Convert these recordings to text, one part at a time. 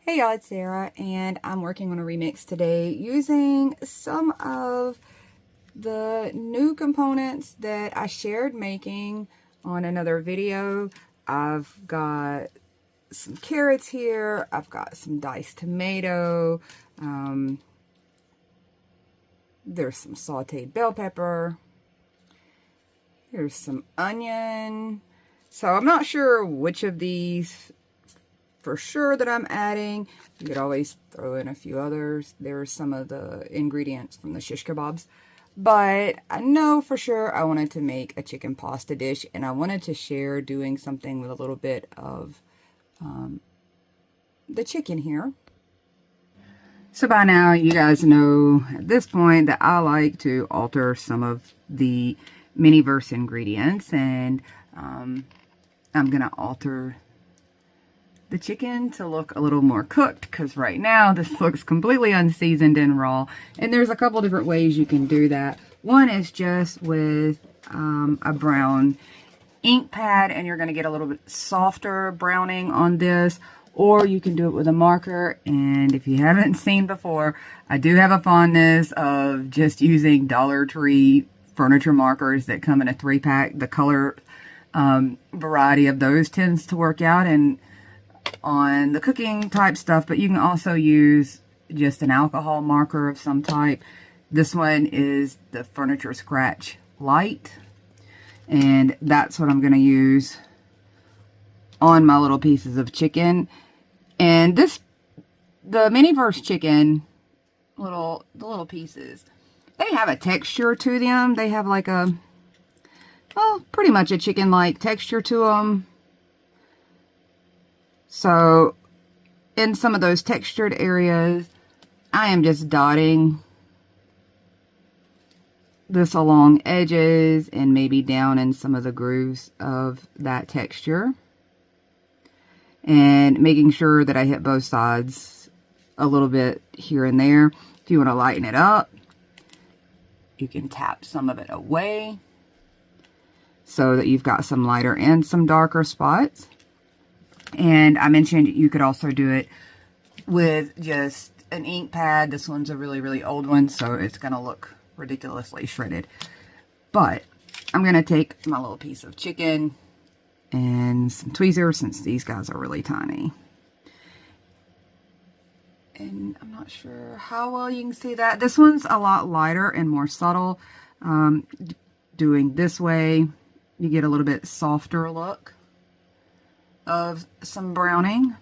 Hey y'all, it's Sarah, and I'm working on a remix today using some of the new components that I shared making on another video. I've got some carrots here, I've got some diced tomato, there's some sauteed bell pepper, here's some onion. So I'm not sure which of these for sure that I'm adding. You could always throw in a few others. There are some of the ingredients from the shish kebabs. But I know for sure I wanted to make a chicken pasta dish, and I wanted to share doing something with a little bit of the chicken here. So by now you guys know at this point that I like to alter some of the Miniverse ingredients, and I'm gonna alter the chicken to look a little more cooked, because right now this looks completely unseasoned and raw, and there's a couple different ways you can do that. One is just with a brown ink pad, and you're going to get a little bit softer browning on this, or you can do it with a marker. And if you haven't seen before, I do have a fondness of just using Dollar Tree furniture markers that come in a 3-pack. The color variety of those tends to work out and on the cooking type stuff, but you can also use just an alcohol marker of some type. This one is the Furniture Scratch Light, and that's what I'm going to use on my little pieces of chicken. And the Miniverse chicken, the little pieces, they have a texture to them. They have like a, well, pretty much a chicken-like texture to them. So in some of those textured areas, I am just dotting this along edges and maybe down in some of the grooves of that texture, and making sure that I hit both sides a little bit here and there. If you want to lighten it up, you can tap some of it away so that you've got some lighter and some darker spots. And I mentioned you could also do it with just an ink pad. This one's a really, really old one, so it's going to look ridiculously shredded. But I'm going to take my little piece of chicken and some tweezers, since these guys are really tiny. And I'm not sure how well you can see that. This one's a lot lighter and more subtle. Doing this way, you get a little bit softer look of some browning.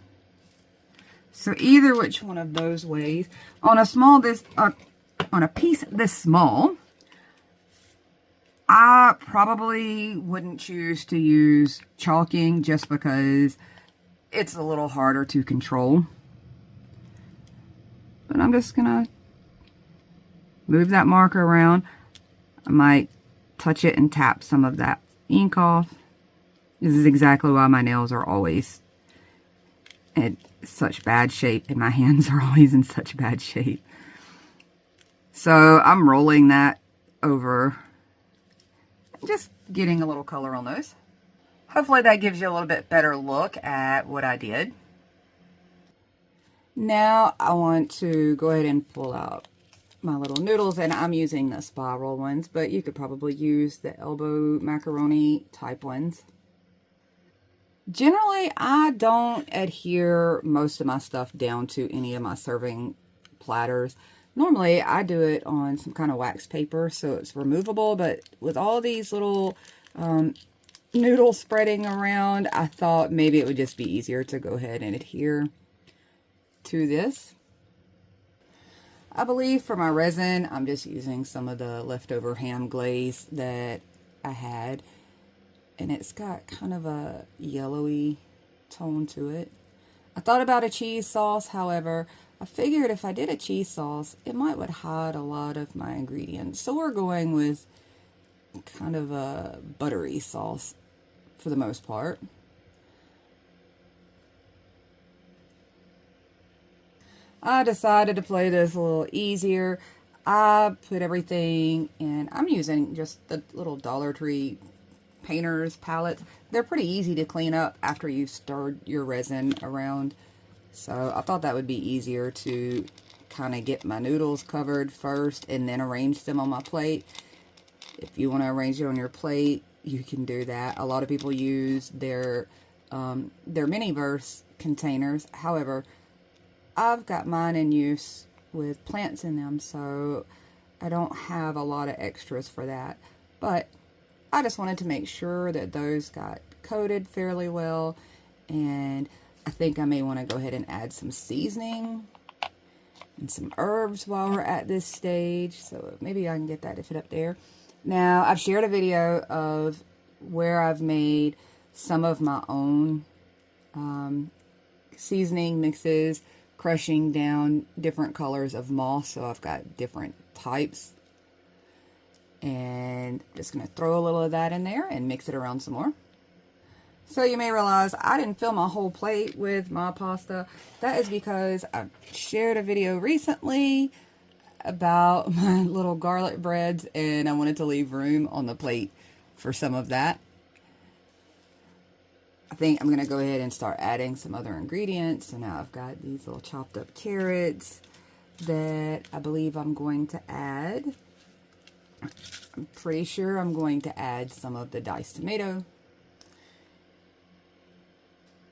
So either which one of those ways, on a piece this small, I probably wouldn't choose to use chalking, just because it's a little harder to control. But I'm just gonna move that marker around. I might touch it and tap some of that ink off. This is exactly why my nails are always in such bad shape, and my hands are always in such bad shape. So I'm rolling that over, just getting a little color on those. Hopefully that gives you a little bit better look at what I did. Now I want to go ahead and pull out my little noodles, and I'm using the spiral ones, but you could probably use the elbow macaroni type ones. Generally, I don't adhere most of my stuff down to any of my serving platters. Normally, I do it on some kind of wax paper, so it's removable, but with all these little noodles spreading around, I thought maybe it would just be easier to go ahead and adhere to this. I believe for my resin, I'm just using some of the leftover ham glaze that I had, and it's got kind of a yellowy tone to it. I thought about a cheese sauce, however, I figured if I did a cheese sauce, it would hide a lot of my ingredients. So we're going with kind of a buttery sauce for the most part. I decided to play this a little easier. I put everything in, I'm using just the little Dollar Tree painter's palettes. They're pretty easy to clean up after you've stirred your resin around So I thought that would be easier to kind of get my noodles covered first and then arrange them on my plate. If you want to arrange it on your plate, you can do that. A lot of people use their Miniverse containers. However, I've got mine in use with plants in them, so I don't have a lot of extras for that. But I just wanted to make sure that those got coated fairly well, and I think I may want to go ahead and add some seasoning and some herbs while we're at this stage. So maybe I can get that to fit up there. Now, I've shared a video of where I've made some of my own seasoning mixes, crushing down different colors of moss. So I've got different types. And just going to throw a little of that in there and mix it around some more. So you may realize I didn't fill my whole plate with my pasta. That is because I shared a video recently about my little garlic breads, and I wanted to leave room on the plate for some of that. I think I'm going to go ahead and start adding some other ingredients. So now I've got these little chopped up carrots that I believe I'm going to add. I'm pretty sure I'm going to add some of the diced tomato.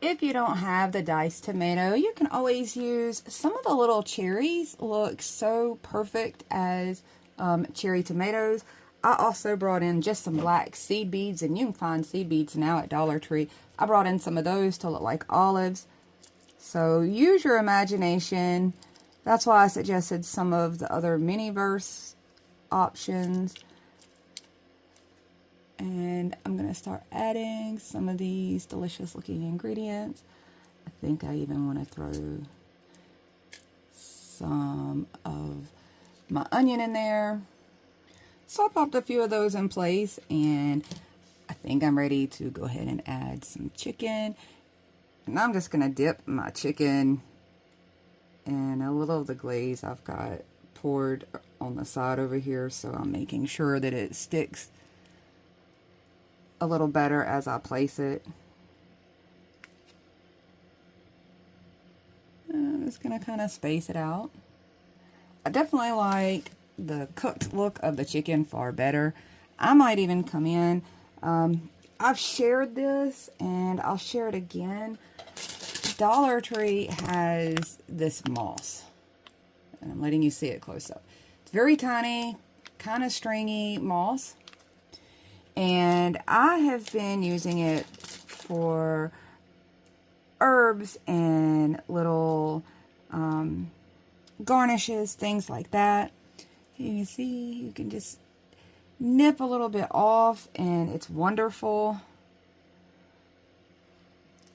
If you don't have the diced tomato, you can always use some of the little cherries. Look so perfect as cherry tomatoes. I also brought in just some black seed beads, and you can find seed beads now at Dollar Tree. I brought in some of those to look like olives. So use your imagination. That's why I suggested some of the other Miniverse options. And I'm going to start adding some of these delicious looking ingredients. I think I even want to throw some of my onion in there. So I popped a few of those in place, and I think I'm ready to go ahead and add some chicken. And I'm just going to dip my chicken in a little of the glaze I've got poured on the side over here. So I'm making sure that it sticks a little better as I place it. I'm just going to kind of space it out. I definitely like the cooked look of the chicken far better. I might even come in. I've shared this and I'll share it again. Dollar Tree has this moss, and I'm letting you see it close up. It's very tiny, kind of stringy moss. And I have been using it for herbs and little garnishes, things like that. You can see, you can just nip a little bit off, and it's wonderful.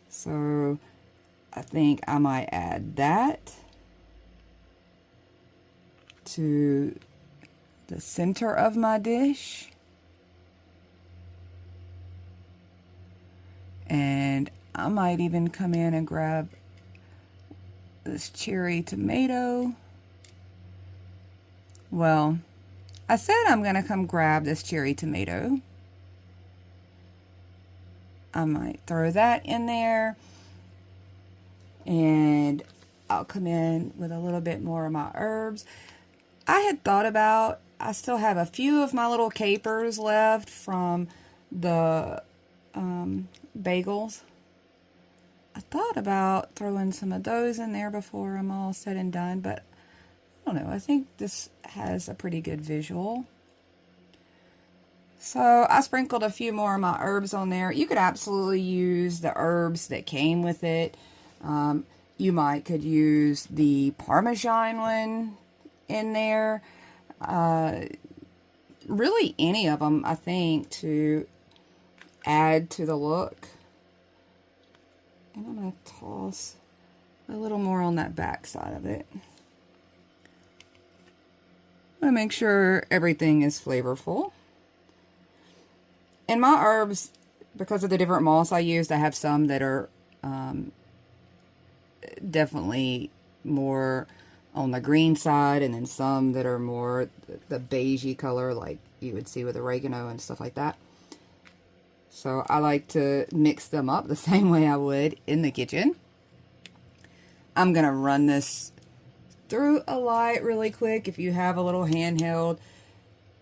So I think I might add that to the center of my dish. And I might even come in and grab this cherry tomato. Well, I said I'm going to come grab this cherry tomato. I might throw that in there. And I'll come in with a little bit more of my herbs. I had thought about, I still have a few of my little capers left from the bagels. I thought about throwing some of those in there before I'm all said and done, but I don't know. I think this has a pretty good visual. So I sprinkled a few more of my herbs on there. You could absolutely use the herbs that came with it. You could use the Parmesan one in there. Really any of them, I think, to add to the look. And I'm going to toss a little more on that back side of it. I want to make sure everything is flavorful. And my herbs, because of the different moss I used, I have some that are definitely more on the green side, and then some that are more the beigey color like you would see with oregano and stuff like that. So I like to mix them up the same way I would in the kitchen. I'm going to run this through a light really quick. If you have a little handheld,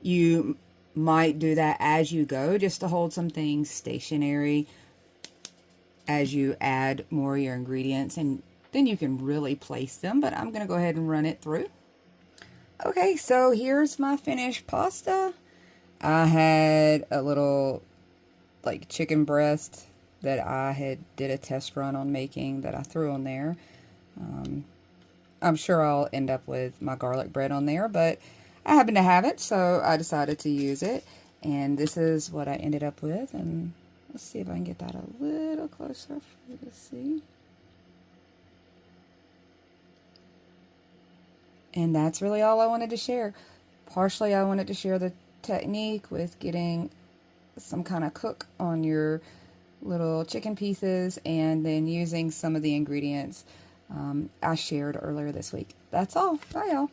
you might do that as you go, just to hold some things stationary as you add more of your ingredients, and then you can really place them. But I'm going to go ahead and run it through. Okay, so here's my finished pasta. I had a little like chicken breast that I did a test run on making that I threw on there. I'm sure I'll end up with my garlic bread on there, but I happen to have it, so I decided to use it. And this is what I ended up with. And let's see if I can get that a little closer for you to see. And that's really all I wanted to share. Partially, I wanted to share the technique with getting some kind of cook on your little chicken pieces, and then using some of the ingredients I shared earlier this week. That's all. Bye, y'all.